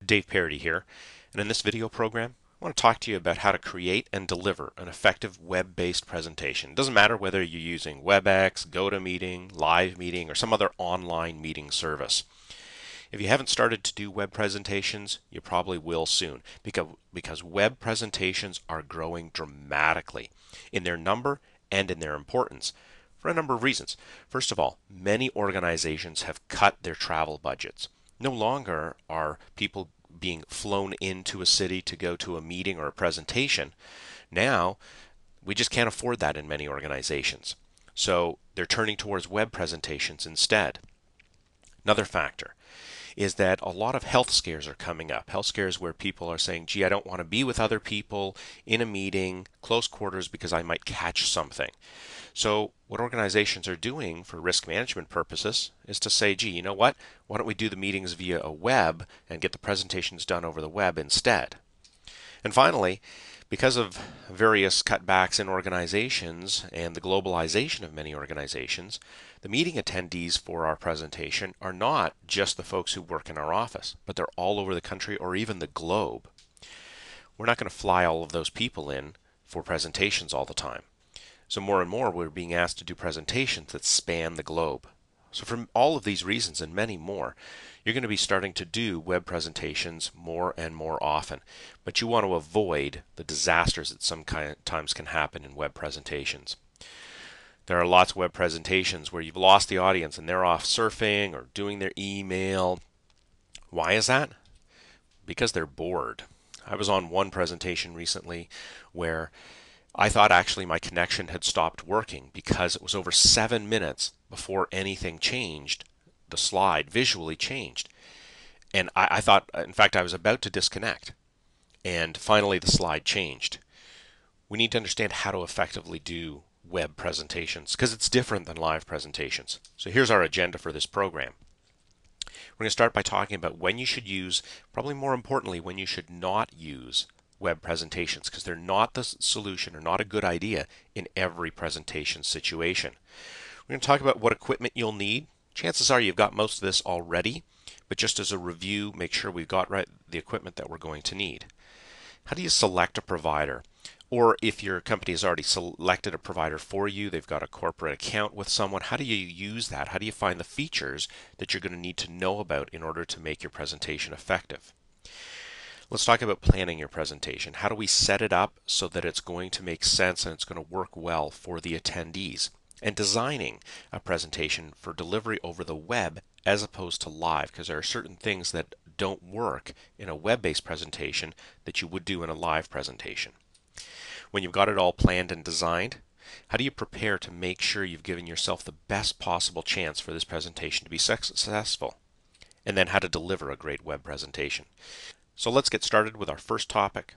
Dave Parody here, and in this video program I want to talk to you about how to create and deliver an effective web-based presentation. It doesn't matter whether you're using WebEx, GoToMeeting, Live Meeting, or some other online meeting service. If you haven't started to do web presentations, you probably will soon, because web presentations are growing dramatically in their number and in their importance for a number of reasons. First of all, many organizations have cut their travel budgets. No longer are people being flown into a city to go to a meeting or a presentation. Now, we just can't afford that in many organizations. So they're turning towards web presentations instead. Another factor is that a lot of health scares are coming up. Health scares where people are saying, gee, I don't want to be with other people in a meeting, close quarters, because I might catch something. So what organizations are doing for risk management purposes is to say, gee, you know what? Why don't we do the meetings via a web and get the presentations done over the web instead? And finally, because of various cutbacks in organizations and the globalization of many organizations, the meeting attendees for our presentation are not just the folks who work in our office, but they're all over the country or even the globe. We're not going to fly all of those people in for presentations all the time. So more and more we're being asked to do presentations that span the globe. So for all of these reasons and many more, you're going to be starting to do web presentations more and more often. But you want to avoid the disasters that sometimes can happen in web presentations. There are lots of web presentations where you've lost the audience and they're off surfing or doing their email. Why is that? Because they're bored. I was on one presentation recently where I thought actually my connection had stopped working because it was over 7 minutes before anything changed. The slide visually changed. And I thought, in fact, I was about to disconnect. And finally the slide changed. We need to understand how to effectively do web presentations because it's different than live presentations. So here's our agenda for this program. We're going to start by talking about when you should use, probably more importantly, when you should not use web presentations, because they're not the solution or not a good idea in every presentation situation. We're going to talk about what equipment you'll need. Chances are you've got most of this already, but just as a review, make sure we've got the equipment that we're going to need. How do you select a provider? Or if your company has already selected a provider for you, they've got a corporate account with someone, how do you use that? How do you find the features that you're going to need to know about in order to make your presentation effective? Let's talk about planning your presentation. How do we set it up so that it's going to make sense and it's going to work well for the attendees? And designing a presentation for delivery over the web as opposed to live, because there are certain things that don't work in a web-based presentation that you would do in a live presentation. When you've got it all planned and designed, how do you prepare to make sure you've given yourself the best possible chance for this presentation to be successful? And then how to deliver a great web presentation. So let's get started with our first topic,